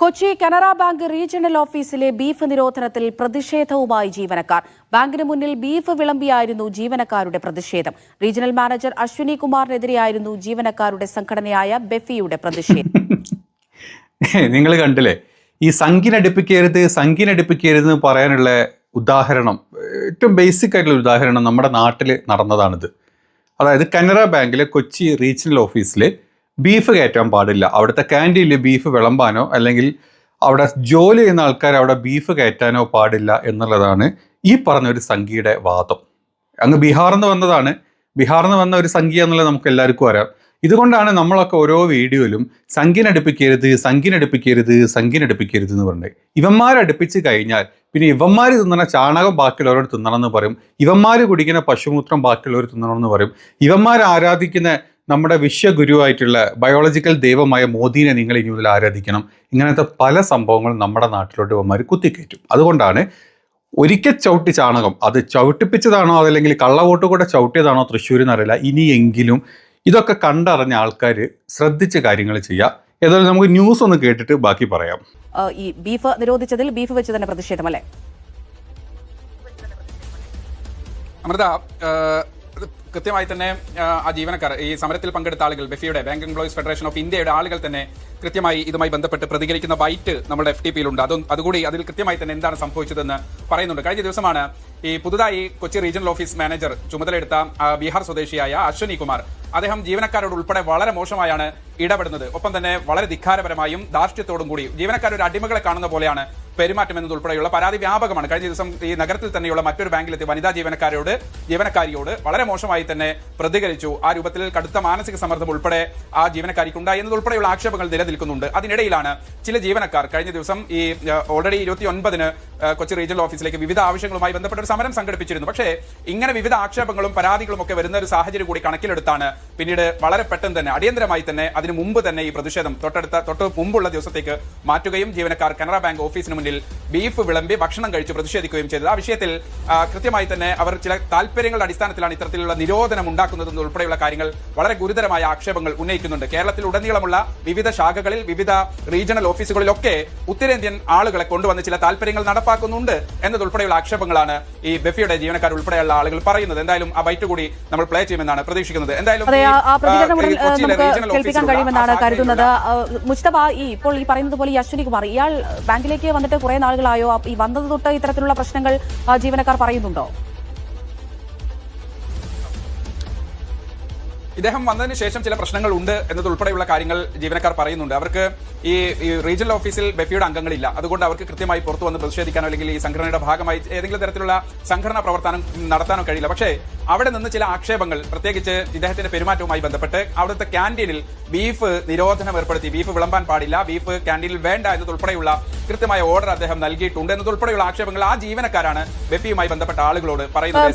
Kochi Canara bank regional ഓഫീസിലെ beef നിരോധനത്തിൽ പ്രതിഷേധവുമായി ജീവനക്കാർ. ബാങ്കിന് മുന്നിൽ ബീഫ് വിളമ്പിയായിരുന്നു ജീവനക്കാരുടെ പ്രതിഷേധം. റീജിയണൽ മാനേജർ അശ്വിനി കുമാറിനെതിരെയായിരുന്നു ജീവനക്കാരുടെ സംഘടനയായ ബെഫിയുടെ പ്രതിഷേധം. നിങ്ങൾ കണ്ടില്ലേ, ഈ സംഖ്യനടുപ്പിക്കരുത് എന്ന് പറയാനുള്ള ഉദാഹരണം, ഏറ്റവും ബേസിക് ആയിട്ടുള്ള ഉദാഹരണം നമ്മുടെ നാട്ടിൽ നടന്നതാണിത്. അതായത് കനറ ബാങ്കിലെ കൊച്ചി റീജിയണൽ ഓഫീസിൽ ബീഫ് കയറ്റാൻ പാടില്ല, അവിടുത്തെ ക്യാൻറ്റീനിൽ ബീഫ് വിളമ്പാനോ അല്ലെങ്കിൽ അവിടെ ജോലി ചെയ്യുന്ന ആൾക്കാർ അവിടെ ബീഫ് കയറ്റാനോ പാടില്ല എന്നുള്ളതാണ് ഈ പറഞ്ഞൊരു സംഖ്യയുടെ വാദം. അങ്ങ് ബീഹാറിൽ നിന്ന് വന്നതാണ്. ബീഹാറിൽ നിന്ന് വന്ന ഒരു സംഖ്യ എന്നുള്ളത് നമുക്ക് എല്ലാവർക്കും അറിയാം. ഇതുകൊണ്ടാണ് നമ്മളൊക്കെ ഓരോ വീഡിയോയിലും സംഖ്യനടുപ്പിക്കരുത് എന്ന് പറഞ്ഞത്. ഇവന്മാരടുപ്പിച്ച് കഴിഞ്ഞാൽ പിന്നെ ഇവന്മാർ തിന്നണ ചാണകം ബാക്കിയുള്ളവരോട് തിന്നണം എന്ന് പറയും, ഇവന്മാർ കുടിക്കുന്ന പശുമൂത്രം ബാക്കിയുള്ളവർ തിന്നണം എന്ന് പറയും, ഇവന്മാർ ആരാധിക്കുന്ന നമ്മുടെ വിശ്വഗുരുവായിട്ടുള്ള ബയോളജിക്കൽ ദൈവമായ മോദീനെ നിങ്ങൾ ഇനി മുതൽ ആരാധിക്കണം. ഇങ്ങനത്തെ പല സംഭവങ്ങളും നമ്മുടെ നാട്ടിലോട്ട് ഇവന്മാർ കുത്തിക്കയറ്റും. അതുകൊണ്ടാണ് ഒരിക്കൽ ചവിട്ടി ചാണകം, അത് ചവിട്ടിപ്പിച്ചതാണോ അതല്ലെങ്കിൽ കള്ളവോട്ട് കൂടെ ചവിട്ടിയതാണോ തൃശ്ശൂരിൽ അറിയില്ല. ഇനിയെങ്കിലും ഇതൊക്കെ കണ്ടറിഞ്ഞ ആൾക്കാർ ശ്രദ്ധിച്ച കാര്യങ്ങൾ ചെയ്യുക. ഏതായാലും നമുക്ക് ന്യൂസ് ഒന്ന് കേട്ടിട്ട് ബാക്കി പറയാം. ഈ ബീഫ് നിരോധിച്ചതിൽ ബീഫ് വെച്ച് തന്നെ പ്രതിഷേധമല്ലേ അമൃത? കൃത്യമായി തന്നെ ആ ജീവനക്കാർ, ഈ സമരത്തിൽ പങ്കെടുത്ത ആളുകൾ, ബെഫിയുടെ ബാങ്ക് എംപ്ലോയീസ് ഫെഡറേഷൻ ഓഫ് ഇന്ത്യയുടെ ആളുകൾ തന്നെ കൃത്യമായി ഇതുമായി ബന്ധപ്പെട്ട് പ്രതികരിക്കുന്ന ബൈറ്റ് നമ്മുടെ FTPയിലുണ്ട്. അതുകൂടി അതിൽ കൃത്യമായി തന്നെ എന്താണ് സംഭവിച്ചതെന്ന് പറയുന്നുണ്ട്. കഴിഞ്ഞ ദിവസമാണ് ഈ പുതുതായി കൊച്ചി റീജിയണൽ ഓഫീസ് മാനേജർ ചുമതലയെടുത്ത ബീഹാർ സ്വദേശിയായ അശ്വിനി കുമാർ, അദ്ദേഹം ജീവനക്കാരോട് ഉൾപ്പെടെ വളരെ മോശമായാണ് ഇടപെടുന്നത്. ഒപ്പം തന്നെ വളരെ ധിക്കാരപരമായും ധാർഷ്ട്യത്തോടും കൂടി ജീവനക്കാരൊരു അടിമകളെ കാണുന്ന പോലെയാണ് പെരുമാറ്റം എന്നതുൾപ്പെടെയുള്ള പരാതി വ്യാപകമാണ്. കഴിഞ്ഞ ദിവസം ഈ നഗരത്തിൽ തന്നെയുള്ള മറ്റൊരു ബാങ്കിലെത്തിയ വനിതാ ജീവനക്കാരിയോട് വളരെ മോശമായി തന്നെ പ്രതികരിച്ചു. ആ രൂപത്തിൽ കടുത്ത മാനസിക സമ്മർദ്ദം ഉൾപ്പെടെ ആ ജീവനക്കാരിക്ക് ഉണ്ടായി എന്നതുൾപ്പെടെയുള്ള ആക്ഷേപങ്ങൾ നിലനിൽക്കുന്നുണ്ട്. അതിനിടയിലാണ് ചില ജീവനക്കാർ കഴിഞ്ഞ ദിവസം ഈ ഓൾറെഡി 29-ന് കൊച്ചി റീജിയണൽ ഓഫീസിലേക്ക് വിവിധ ആവശ്യങ്ങളുമായി ബന്ധപ്പെട്ട ഒരു സമരം സംഘടിപ്പിച്ചിരുന്നു. പക്ഷേ ഇങ്ങനെ വിവിധ ആക്ഷേപങ്ങളും പരാതികളും ഒക്കെ വരുന്ന ഒരു സാഹചര്യം കൂടി കണക്കിലെടുത്താണ് പിന്നീട് വളരെ പെട്ടെന്ന് തന്നെ അടിയന്തരമായി തന്നെ അതിനു മുമ്പ് തന്നെ ഈ പ്രതിഷേധം തൊട്ട് മുമ്പുള്ള ദിവസത്തേക്ക് മാറ്റുകയും ജീവനക്കാർ കനറ ബാങ്ക് ഓഫീസിന് മുന്നിൽ ബീഫ് വിളമ്പി ഭക്ഷണം കഴിച്ച് പ്രതിഷേധിക്കുകയും ചെയ്തത്. ആ വിഷയത്തിൽ കൃത്യമായി തന്നെ അവർ ചില താല്പര്യങ്ങളുടെ അടിസ്ഥാനത്തിലാണ് ഇത്തരത്തിലുള്ള നിരോധനം ഉണ്ടാക്കുന്നതെന്ന് ഉൾപ്പെടെയുള്ള കാര്യങ്ങൾ വളരെ ഗുരുതരമായ ആക്ഷേപങ്ങൾ ഉന്നയിക്കുന്നുണ്ട്. കേരളത്തിൽ ഉടനീളമുള്ള വിവിധ ശാഖകളിൽ വിവിധ റീജിയണൽ ഓഫീസുകളിലൊക്കെ ഉത്തരേന്ത്യൻ ആളുകളെ കൊണ്ടുവന്ന് ചില താല്പര്യങ്ങൾ നടപ്പാക്കുന്നുണ്ട് എന്നതുൾപ്പെടെയുള്ള ആക്ഷേപങ്ങളാണ് ഈ ബെഫിയുടെ ജീവനക്കാർ ഉൾപ്പെടെയുള്ള ആളുകൾ പറയുന്നത്. എന്തായാലും ആ ബൈറ്റ് കൂടി നമ്മൾ പ്ലേ ചെയ്യുമെന്നാണ് പ്രതീക്ഷിക്കുന്നത്. എന്തായാലും കേൾപ്പിക്കാൻ കഴിയുമെന്നാണ് കരുതുന്നത്. മുസ്തഫ, ഇപ്പോൾ ഈ പറയുന്നത് പോലെ ഈ അശ്വിനി കുമാർ ഇയാൾ ബാങ്കിലേക്ക് വന്നിട്ട് കുറെ നാളുകളായോ? ഈ വന്നത് തൊട്ട് ഇത്തരത്തിലുള്ള പ്രശ്നങ്ങൾ ജീവനക്കാർ പറയുന്നുണ്ടോ? ഇദ്ദേഹം വന്നതിന് ശേഷം ചില പ്രശ്നങ്ങൾ ഉണ്ട് എന്നതുൾപ്പെടെയുള്ള കാര്യങ്ങൾ ജീവനക്കാർ പറയുന്നുണ്ട്. അവർക്ക് ഈ റീജിയണൽ ഓഫീസിൽ ബെഫിയുടെ അംഗങ്ങളില്ല. അതുകൊണ്ട് അവർക്ക് കൃത്യമായി പുറത്തു വന്ന് പ്രതിഷേധിക്കാനോ അല്ലെങ്കിൽ ഈ സംഘടനയുടെ ഭാഗമായി ഏതെങ്കിലും തരത്തിലുള്ള സംഘടനാ പ്രവർത്തനം നടത്താനോ കഴിയില്ല. പക്ഷേ അവിടെ നിന്ന് ചില ആക്ഷേപങ്ങൾ, പ്രത്യേകിച്ച് ഇദ്ദേഹത്തിന്റെ പെരുമാറ്റവുമായി ബന്ധപ്പെട്ട് അവിടുത്തെ ക്യാന്റീനിൽ ബീഫ് നിരോധനം ഏർപ്പെടുത്തി, ബീഫ് വിളമ്പാൻ പാടില്ല, ബീഫ് ക്യാന്റീനിൽ വേണ്ട എന്നതുൾപ്പെടെയുള്ള കൃത്യമായ ഓർഡർ അദ്ദേഹം നൽകിയിട്ടുണ്ട് എന്നതുൾപ്പെടെയുള്ള ആക്ഷേപങ്ങൾ ആ ജീവനക്കാരാണ് ബെഫിയുമായി ബന്ധപ്പെട്ട ആളുകളോട് പറയുന്നത്.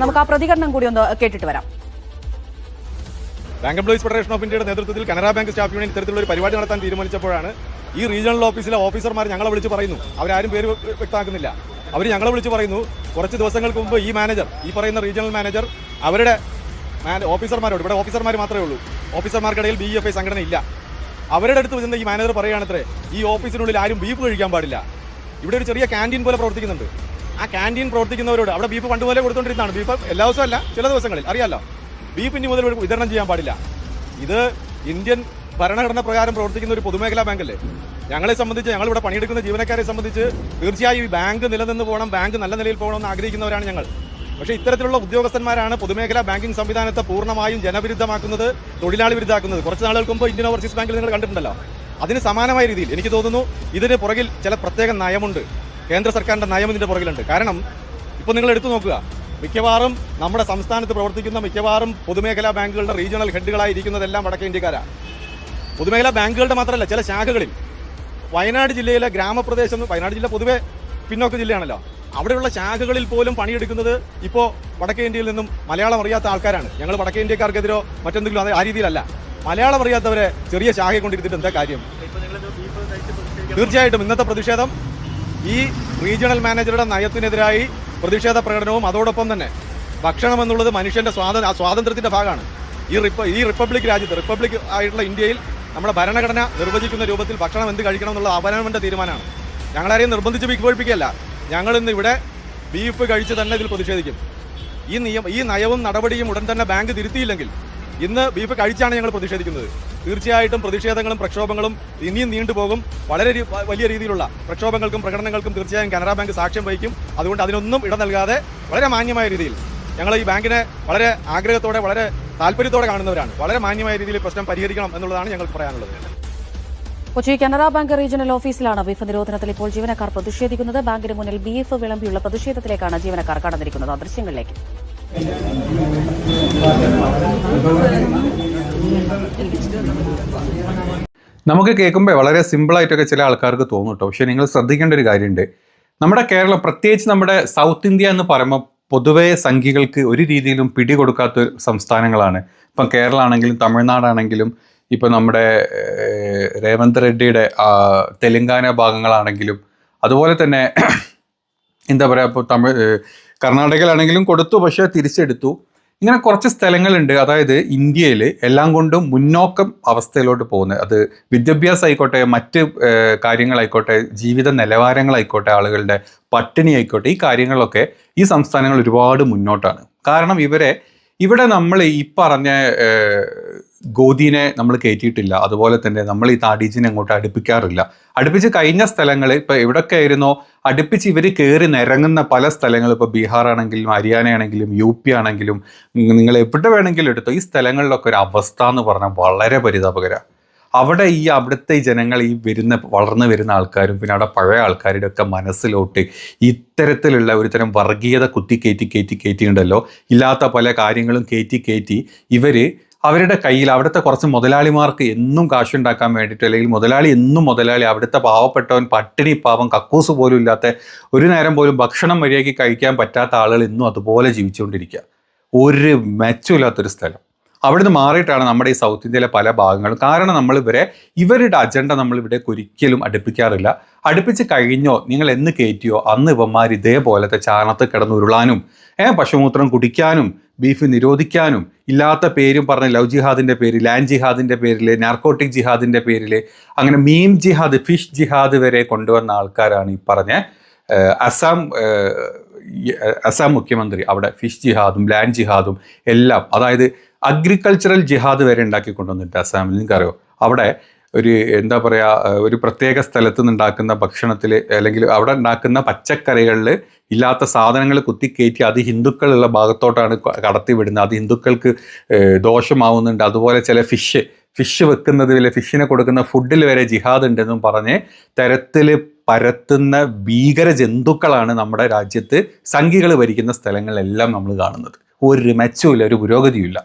നമുക്ക് ആ പ്രതികരണം കൂടി ഒന്ന് കേട്ടിട്ട് വരാം. ബാങ്ക് എംപ്ലോയീസ് ഫെഡറേഷൻ ഓഫ് ഇന്ത്യയുടെ നേതൃത്വത്തിൽ കനറ ബാങ്ക് സ്റ്റാഫ് യൂണിയൻ ഇത്തരത്തിലുള്ള ഒരു പരിപാടി നടത്താൻ തീരുമാനിച്ചപ്പോഴാണ് ഈ റീജിയണൽ ഓഫീസിലെ ഓഫീസർമാർ ഞങ്ങളെ വിളിച്ച് പറയുന്നു, അവരാരും പേര് വ്യക്തമാക്കുന്നില്ല, അവർ ഞങ്ങളെ വിളിച്ച് പറയുന്നു, കുറച്ച് ദിവസങ്ങൾക്ക് മുമ്പ് ഈ മാനേജർ, ഈ പറയുന്ന റീജിയണൽ മാനേജർ അവരുടെ ഓഫീസർമാരോട്, ഇവിടെ ഓഫീസർമാർ മാത്രമേ ഉള്ളൂ, ഓഫീസർമാർക്കിടയിൽ BFI സംഘടന ഇല്ല, അവരുടെ അടുത്ത് വരുന്ന ഈ മാനേജർ പറയുകയാണത്രേ ഈ ഓഫീസിനുള്ളിൽ ആരും ബീഫ് കഴിക്കാൻ പാടില്ല. ഇവിടെ ഒരു ചെറിയ ക്യാൻറ്റീൻ പോലെ പ്രവർത്തിക്കുന്നുണ്ട്. ആ ക്യാൻറ്റീൻ പ്രവർത്തിക്കുന്നവരോട് അവിടെ ബീഫ് പണ്ടുപോലെ കൊടുത്തുകൊണ്ടിരുന്നതാണ്. ബീഫ് എല്ലാ ദിവസവും അല്ല, ചില ദിവസങ്ങളിൽ അറിയാമല്ലോ, ബീഫ് ഇനി മുതൽ വിതരണം ചെയ്യാൻ പാടില്ല. ഇത് ഇന്ത്യൻ ഭരണഘടന പ്രകാരം പ്രവർത്തിക്കുന്ന ഒരു പൊതുമേഖലാ ബാങ്കല്ലേ. ഞങ്ങളെ സംബന്ധിച്ച്, ഞങ്ങളിവിടെ പണിയെടുക്കുന്ന ജീവനക്കാരെ സംബന്ധിച്ച് തീർച്ചയായും ഈ ബാങ്ക് നിലനിന്ന് പോകണം, ബാങ്ക് നല്ല നിലയിൽ പോകണമെന്ന് ആഗ്രഹിക്കുന്നവരാണ് ഞങ്ങൾ. പക്ഷേ ഇത്തരത്തിലുള്ള ഉദ്യോഗസ്ഥന്മാരാണ് പൊതുമേഖലാ ബാങ്കിംഗ് സംവിധാനത്തെ പൂർണ്ണമായും ജനവിരുദ്ധമാക്കുന്നത്, തൊഴിലാളി വിരുദ്ധമാക്കുന്നത്. കുറച്ച് നാളുകൾക്ക് മുമ്പ് ഇന്ത്യൻ ഓവർസീസ് ബാങ്കിൽ നിങ്ങൾ കണ്ടിട്ടുണ്ടല്ലോ. അതിന് സമാനമായ രീതിയിൽ എനിക്ക് തോന്നുന്നു ഇതിന് പുറകിൽ ചില പ്രത്യേക നയമുണ്ട്. കേന്ദ്ര സർക്കാരിന്റെ നയം ഇതിന്റെ പുറകിലുണ്ട്. കാരണം ഇപ്പോൾ നിങ്ങൾ എടുത്തു നോക്കുക, മിക്കവാറും നമ്മുടെ സംസ്ഥാനത്ത് പ്രവർത്തിക്കുന്ന മിക്കവാറും പൊതുമേഖലാ ബാങ്കുകളുടെ റീജിയണൽ ഹെഡുകളായിരിക്കുന്നതെല്ലാം വടക്കേ ഇന്ത്യക്കാരാണ്. പൊതുമേഖലാ ബാങ്കുകളുടെ മാത്രമല്ല, ചില ശാഖകളിൽ വയനാട് ജില്ലയിലെ ഗ്രാമപ്രദേശം, വയനാട് ജില്ല പൊതുവെ പിന്നോക്ക ജില്ലയാണല്ലോ, അവിടെയുള്ള ശാഖകളിൽ പോലും പണിയെടുക്കുന്നത് ഇപ്പോൾ വടക്കേ ഇന്ത്യയിൽ നിന്നും മലയാളം അറിയാത്ത ആൾക്കാരാണ്. ഞങ്ങൾ വടക്കേ ഇന്ത്യക്കാർക്കെതിരോ മറ്റെന്തെങ്കിലും ആ രീതിയിലല്ല, മലയാളം അറിയാത്തവരെ ചെറിയ ശാഖയെ കൊണ്ടിരുത്തിട്ട് എന്താ കാര്യം? തീർച്ചയായിട്ടും ഇന്നത്തെ പ്രതിഷേധം ഈ റീജിയണൽ മാനേജറുടെ നയത്തിനെതിരായി പ്രതിഷേധ പ്രകടനവും അതോടൊപ്പം തന്നെ ഭക്ഷണം എന്നുള്ളത് മനുഷ്യന്റെ സ്വാതന്ത്ര്യത്തിന്റെ ഭാഗമാണ്. ഈ റിപ്പബ്ലിക് രാജ്യത്ത്, റിപ്പബ്ലിക് ആയിട്ടുള്ള ഇന്ത്യയിൽ നമ്മുടെ ഭരണഘടന നിർവചിക്കുന്ന രൂപത്തിൽ ഭക്ഷണം എന്ത് കഴിക്കണം എന്നുള്ള അവനവന്റെ തീരുമാനമാണ്. ഞങ്ങളാരെയും നിർബന്ധിച്ച് വിഭജിപ്പിക്കുകയല്ല. ഞങ്ങൾ ഇന്ന് ഇവിടെ ബീഫ് കഴിച്ച് തന്നെ ഇതിൽ പ്രതിഷേധിക്കും. ഈ നയവും നടപടിയും ഉടൻ തന്നെ ബാങ്ക് തിരുത്തിയില്ലെങ്കിൽ ഇന്ന് ബീഫ് കഴിച്ചാണ് ഞങ്ങൾ പ്രതിഷേധിക്കുന്നത്. തീർച്ചയായിട്ടും പ്രതിഷേധങ്ങളും പ്രക്ഷോഭങ്ങളും ഇനിയും നീണ്ടുപോകും. വളരെ വലിയ രീതിയിലുള്ള പ്രക്ഷോഭങ്ങൾക്കും പ്രകടനങ്ങൾക്കും തീർച്ചയായും കാനറ ബാങ്ക് സാക്ഷ്യം വഹിക്കും. അതുകൊണ്ട് അതിനൊന്നും ഇട നൽകാതെ വളരെ മാന്യമായ രീതിയിൽ ഞങ്ങൾ ഈ ബാങ്കിനെ വളരെ ആഗ്രഹത്തോടെ വളരെ താല്പര്യത്തോടെ കാണുന്നവരാണ്. വളരെ മാന്യമായ രീതിയിൽ പ്രശ്നം പരിഹരിക്കണം എന്നുള്ളതാണ് ഞങ്ങൾക്ക് പറയാനുള്ളത്. കൊച്ചി കാനറ ബാങ്ക് റീജിയണൽ ഓഫീസിലാണ് ബീഫ് നിരോധനത്തിൽ ഇപ്പോൾ ജീവനക്കാർ പ്രതിഷേധിക്കുന്നത്. ബാങ്കിന് മുന്നിൽ ബീഫ് വിളമ്പിയുള്ള പ്രതിഷേധത്തിലേക്കാണ് ജീവനക്കാർ കടന്നിരിക്കുന്നത്. ദൃശ്യങ്ങളിലേക്ക്. നമുക്ക് കേൾക്കുമ്പോൾ വളരെ സിമ്പിളായിട്ടൊക്കെ ചില ആൾക്കാർക്ക് തോന്നും കേട്ടോ. പക്ഷെ നിങ്ങൾ ശ്രദ്ധിക്കേണ്ട ഒരു കാര്യമുണ്ട്. നമ്മുടെ കേരളം, പ്രത്യേകിച്ച് നമ്മുടെ സൗത്ത് ഇന്ത്യ എന്ന് പറയുമ്പോൾ പൊതുവേ സംഖ്യകൾക്ക് ഒരു രീതിയിലും പിടികൊടുക്കാത്ത സംസ്ഥാനങ്ങളാണ്. ഇപ്പം കേരള ആണെങ്കിലും തമിഴ്നാടാണെങ്കിലും ഇപ്പം നമ്മുടെ രേവന്ത് റെഡ്ഡിയുടെ തെലങ്കാന ഭാഗങ്ങളാണെങ്കിലും അതുപോലെ തന്നെ എന്താ പറയുക, ഇപ്പോൾ കർണാടകയിലാണെങ്കിലും കൊടുത്തു, പക്ഷേ തിരിച്ചെടുത്തു. ഇങ്ങനെ കുറച്ച് സ്ഥലങ്ങളുണ്ട്. അതായത് ഇന്ത്യയിൽ എല്ലാം കൊണ്ടും മുന്നോക്കം അവസ്ഥയിലോട്ട് പോകുന്നത്. അത് വിദ്യാഭ്യാസം ആയിക്കോട്ടെ, മറ്റ് കാര്യങ്ങളായിക്കോട്ടെ, ജീവിത നിലവാരങ്ങളായിക്കോട്ടെ, ആളുകളുടെ പട്ടിണി ആയിക്കോട്ടെ, ഈ കാര്യങ്ങളൊക്കെ ഈ സംസ്ഥാനങ്ങൾ ഒരുപാട് മുന്നോട്ടാണ്. കാരണം ഇവിടെ നമ്മൾ ഈ പറഞ്ഞ ഗോതീനെ നമ്മൾ കയറ്റിയിട്ടില്ല. അതുപോലെ തന്നെ നമ്മൾ ഈ താടീജിനെ അങ്ങോട്ട് അടുപ്പിക്കാറില്ല. അടുപ്പിച്ച് കഴിഞ്ഞ സ്ഥലങ്ങൾ ഇപ്പോൾ എവിടെയൊക്കെ ആയിരുന്നോ അടുപ്പിച്ച് ഇവർ കയറി നിരങ്ങുന്ന പല സ്ഥലങ്ങൾ, ഇപ്പോൾ ബീഹാർ ആണെങ്കിലും ഹരിയാന ആണെങ്കിലും യു പി ആണെങ്കിലും നിങ്ങൾ എവിടെ വേണമെങ്കിലും എടുത്തോ, ഈ സ്ഥലങ്ങളിലൊക്കെ ഒരു അവസ്ഥ എന്ന് പറഞ്ഞാൽ വളരെ പരിതാപകരമാണ്. അവിടെ അവിടുത്തെ ജനങ്ങൾ വളർന്നു വരുന്ന ആൾക്കാരും പിന്നെ അവിടെ പഴയ ആൾക്കാരുടെ ഒക്കെ മനസ്സിലോട്ട് ഇത്തരത്തിലുള്ള ഒരുതരം വർഗീയത കയറ്റിയുണ്ടല്ലോ. ഇല്ലാത്ത പല കാര്യങ്ങളും കയറ്റി അവരുടെ കയ്യിൽ അവിടുത്തെ കുറച്ച് മുതലാളിമാർക്ക് എന്നും കാശുണ്ടാക്കാൻ വേണ്ടിയിട്ട്, അല്ലെങ്കിൽ മുതലാളി അവിടുത്തെ പാവപ്പെട്ടവൻ പട്ടിണി പാവം കക്കൂസ് പോലും ഇല്ലാത്ത, ഒരു നേരം പോലും ഭക്ഷണം മര്യാദയ്ക്ക് കഴിക്കാൻ പറ്റാത്ത ആളുകൾ ഇന്നും അതുപോലെ ജീവിച്ചുകൊണ്ടിരിക്കുക. ഒരു മെച്ചമില്ലാത്തൊരു സ്ഥലം. അവിടുന്ന് മാറിയിട്ടാണ് നമ്മുടെ ഈ സൗത്ത് ഇന്ത്യയിലെ പല ഭാഗങ്ങളും. കാരണം ഇവരുടെ അജണ്ട നമ്മളിവിടെ ഒരിക്കലും അടുപ്പിക്കാറില്ല. അടുപ്പിച്ച് കഴിഞ്ഞോ, നിങ്ങൾ എന്ന് കയറ്റിയോ അന്ന് ഇവന്മാർ ഇതേപോലത്തെ ചാണത്ത് കിടന്ന് ഉരുളാനും പശുമൂത്രം കുടിക്കാനും ബീഫ് നിരോധിക്കാനും ഇല്ലാത്ത പേരും പറഞ്ഞ് ലവ് ജിഹാദിൻ്റെ പേര്, ലാൻഡ് ജിഹാദിൻ്റെ പേരിൽ, നാർക്കോട്ടിക് ജിഹാദിൻ്റെ പേരിൽ, അങ്ങനെ മീം ജിഹാദ്, ഫിഷ് ജിഹാദ് വരെ കൊണ്ടുവന്ന ആൾക്കാരാണ് ഈ പറഞ്ഞ അസാം മുഖ്യമന്ത്രി. അവിടെ ഫിഷ് ജിഹാദും ലാൻഡ് ജിഹാദും എല്ലാം, അതായത് അഗ്രികൾച്ചറൽ ജിഹാദ് വരെ ഉണ്ടാക്കി കൊണ്ടുവന്നിട്ട് അസാമിൽ. നിങ്ങൾക്കറിയോ, അവിടെ എന്താ പറയുക, ഒരു പ്രത്യേക സ്ഥലത്ത് നിന്നുണ്ടാക്കുന്ന ഭക്ഷണത്തിൽ അല്ലെങ്കിൽ അവിടെ ഉണ്ടാക്കുന്ന പച്ചക്കറികളിൽ ഇല്ലാത്ത സാധനങ്ങൾ കുത്തിക്കയറ്റി അത് ഹിന്ദുക്കളുള്ള ഭാഗത്തോട്ടാണ് കടത്തി വിടുന്നത്. അത് ഹിന്ദുക്കൾക്ക് ദോഷമാവുന്നുണ്ട്. അതുപോലെ ചില ഫിഷ് വെക്കുന്നതിൽ, ഫിഷിനെ കൊടുക്കുന്ന ഫുഡിൽ വരെ ജിഹാദ് ഉണ്ടെന്നും പറഞ്ഞ് തരത്തിൽ പരത്തുന്ന ഭീകര ജന്തുക്കളാണ് നമ്മുടെ രാജ്യത്ത് സംഘികൾ ഭരിക്കുന്ന സ്ഥലങ്ങളിലെല്ലാം നമ്മൾ കാണുന്നത്. ഒരു മെച്ചവുമില്ല, ഒരു പുരോഗതിയുമില്ല.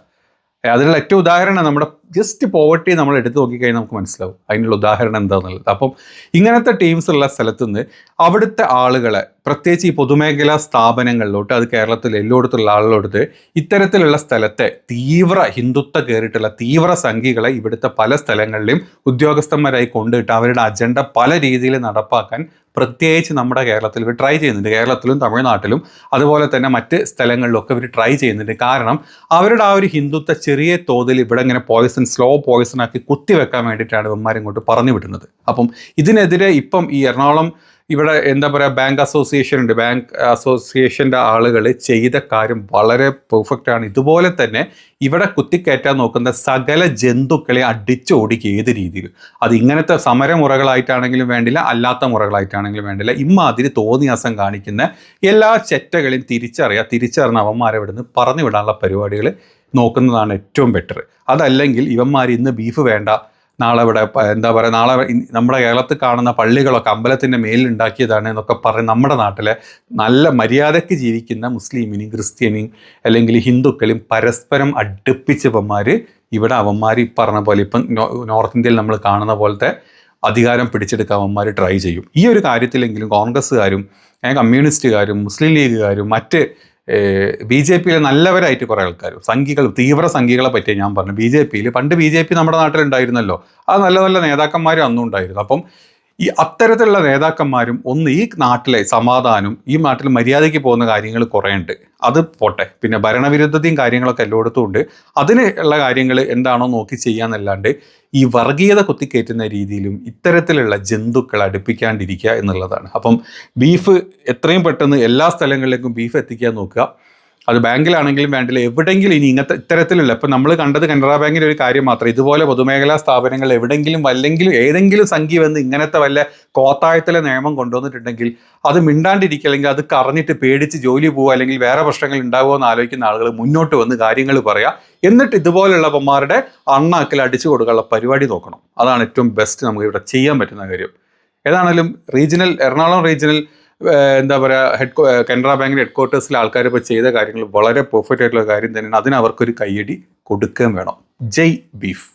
അതിനുള്ള ഏറ്റവും ഉദാഹരണം നമ്മുടെ ജസ്റ്റ് പോവർട്ടി നമ്മൾ എടുത്തു നോക്കിക്കഴിഞ്ഞാൽ നമുക്ക് മനസ്സിലാവും അതിനുള്ള ഉദാഹരണം എന്താണെന്നുള്ളത്. അപ്പം ഇങ്ങനത്തെ ടീംസ് ഉള്ള സ്ഥലത്തു നിന്ന് അവിടുത്തെ ആളുകളെ, പ്രത്യേകിച്ച് ഈ പൊതുമേഖലാ സ്ഥാപനങ്ങളിലോട്ട്, അത് കേരളത്തിൽ എല്ലായിടത്തുള്ള ആളുകളോട് ഇത്തരത്തിലുള്ള സ്ഥലത്തെ തീവ്ര ഹിന്ദുത്വ കയറിയിട്ടുള്ള തീവ്ര സംഘികളെ ഇവിടുത്തെ പല സ്ഥലങ്ങളിലും ഉദ്യോഗസ്ഥന്മാരായി കൊണ്ടിട്ട് അവരുടെ അജണ്ട പല രീതിയിൽ നടപ്പാക്കാൻ പ്രത്യേകിച്ച് നമ്മുടെ കേരളത്തിൽ ഇവർ ട്രൈ ചെയ്യുന്നുണ്ട്. കേരളത്തിലും തമിഴ്നാട്ടിലും അതുപോലെ തന്നെ മറ്റ് സ്ഥലങ്ങളിലൊക്കെ ഇവർ ട്രൈ ചെയ്യുന്നുണ്ട്. കാരണം അവരുടെ ആ ഒരു ഹിന്ദുത്വ ചെറിയ തോതിൽ ഇവിടെ ഇങ്ങനെ സ്ലോ പോയിസൺ ആക്കി കുത്തിവെക്കാൻ വേണ്ടിയിട്ടാണ് ഇവന്മാരെ ഇങ്ങോട്ട് പറഞ്ഞു വിടുന്നത്. അപ്പം ഇതിനെതിരെ ഇപ്പം ഈ എറണാകുളം ഇവിടെ എന്താ പറയുക, ബാങ്ക് അസോസിയേഷൻ ഉണ്ട്. ബാങ്ക് അസോസിയേഷൻ്റെ ആളുകൾ ചെയ്ത കാര്യം വളരെ പെർഫെക്റ്റ് ആണ്. ഇതുപോലെ തന്നെ ഇവിടെ കുത്തിക്കയറ്റാൻ നോക്കുന്ന സകല ജന്തുക്കളെ അടിച്ചോടിക്കുക ഏത് രീതിയിൽ. അത് ഇങ്ങനത്തെ സമരമുറകളായിട്ടാണെങ്കിലും വേണ്ടില്ല, അല്ലാത്ത മുറകളായിട്ടാണെങ്കിലും വേണ്ടില്ല, ഇമ്മാതിരി തോന്നിയാസം കാണിക്കുന്ന എല്ലാ ചെറ്റകളെയും തിരിച്ചറിഞ്ഞ അവന്മാരെ ഇവിടുന്ന് പറഞ്ഞു വിടാനുള്ള പരിപാടികൾ നോക്കുന്നതാണ് ഏറ്റവും ബെറ്റർ. അതല്ലെങ്കിൽ ഇവന്മാർ ഇന്ന് ബീഫ് വേണ്ട, നാളെ ഇവിടെ എന്താ പറയുക, നാളെ നമ്മുടെ കേരളത്തിൽ കാണുന്ന പള്ളികളൊക്കെ അമ്പലത്തിൻ്റെ മേലിലുണ്ടാക്കിയതാണ് എന്നൊക്കെ പറഞ്ഞ് നമ്മുടെ നാട്ടിലെ നല്ല മര്യാദയ്ക്ക് ജീവിക്കുന്ന മുസ്ലിമിനെയും ക്രിസ്ത്യനെയും അല്ലെങ്കിൽ ഹിന്ദുക്കളെയും പരസ്പരം അടുപ്പിച്ചവന്മാർ ഇവിടെ അവന്മാർ ഈ പറഞ്ഞ പോലെ ഇപ്പം നോർത്ത് ഇന്ത്യയിൽ നമ്മൾ കാണുന്ന പോലത്തെ അധികാരം പിടിച്ചെടുക്കാൻ അവന്മാർ ട്രൈ ചെയ്യും. ഈ ഒരു കാര്യത്തിലെങ്കിലും കോൺഗ്രസ്സുകാരും കമ്മ്യൂണിസ്റ്റുകാരും മുസ്ലിം ലീഗുകാരും മറ്റ് BJP നല്ലവരായിട്ട് കുറേ ആൾക്കാരും തീവ്ര സംഘികളെ പറ്റി ഞാൻ പറഞ്ഞു. BJP പണ്ട് BJP നമ്മുടെ നാട്ടിലുണ്ടായിരുന്നല്ലോ, അത് നല്ല നല്ല നേതാക്കന്മാരും അന്നും ഉണ്ടായിരുന്നു. അപ്പം ഈ അത്തരത്തിലുള്ള നേതാക്കന്മാരും ഒന്ന് ഈ നാട്ടിലെ സമാധാനം, ഈ നാട്ടിൽ മര്യാദയ്ക്ക് പോകുന്ന കാര്യങ്ങൾ കുറേ ഉണ്ട്. അത് പോട്ടെ, പിന്നെ ഭരണവിരുദ്ധതയും കാര്യങ്ങളൊക്കെ എല്ലായിടത്തും ഉണ്ട്. അതിനുള്ള കാര്യങ്ങൾ എന്താണോ നോക്കി ചെയ്യാന്നല്ലാണ്ട് ഈ വർഗീയത കുത്തിക്കയറ്റുന്ന രീതിയിലും ഇത്തരത്തിലുള്ള ജന്തുക്കൾ അടുപ്പിക്കാണ്ടിരിക്കുക എന്നുള്ളതാണ്. അപ്പം ബീഫ് എത്രയും പെട്ടെന്ന് എല്ലാ സ്ഥലങ്ങളിലേക്കും ബീഫ് എത്തിക്കാൻ നോക്കുക. അത് ബാങ്കിലാണെങ്കിലും വേണ്ടില്ല, എവിടെയെങ്കിലും ഇനി ഇത്തരത്തിലുള്ള ഇപ്പം നമ്മൾ കണ്ടത് കനറ ബാങ്കിൻ്റെ ഒരു കാര്യം മാത്രം. ഇതുപോലെ പൊതുമേഖലാ സ്ഥാപനങ്ങൾ എവിടെയെങ്കിലും ഏതെങ്കിലും സംഖ്യ വന്ന് ഇങ്ങനത്തെ വല്ല കോത്തായത്തിലെ നിയമം കൊണ്ടുവന്നിട്ടുണ്ടെങ്കിൽ അത് മിണ്ടാണ്ടിരിക്കുക, അല്ലെങ്കിൽ അത് കറഞ്ഞിട്ട് പേടിച്ച് ജോലി പോവുക, അല്ലെങ്കിൽ വേറെ പ്രശ്നങ്ങൾ ഉണ്ടാവുമോ എന്ന് ആലോചിക്കുന്ന ആളുകൾ മുന്നോട്ട് വന്ന് കാര്യങ്ങൾ പറയാം. എന്നിട്ട് ഇതുപോലുള്ളവന്മാരുടെ അണ്ണാക്കിൽ അടിച്ചു കൊടുക്കാനുള്ള പരിപാടി നോക്കണം. അതാണ് ഏറ്റവും ബെസ്റ്റ് നമുക്ക് ഇവിടെ ചെയ്യാൻ പറ്റുന്ന കാര്യം. ഏതാണെങ്കിലും എറണാകുളം റീജിയണൽ എന്താ പറയുക കനറ ബാങ്കിൻ്റെ ഹെഡ്ക്വാർട്ടേഴ്സിലെ ആൾക്കാർ ഇപ്പോൾ ചെയ്ത കാര്യങ്ങൾ വളരെ പെർഫെക്റ്റ് ആയിട്ടുള്ള കാര്യം തന്നെയാണ്. അതിന് അവർക്കൊരു കയ്യടി കൊടുക്കുകയും വേണം. ജയ് ബീഫ്.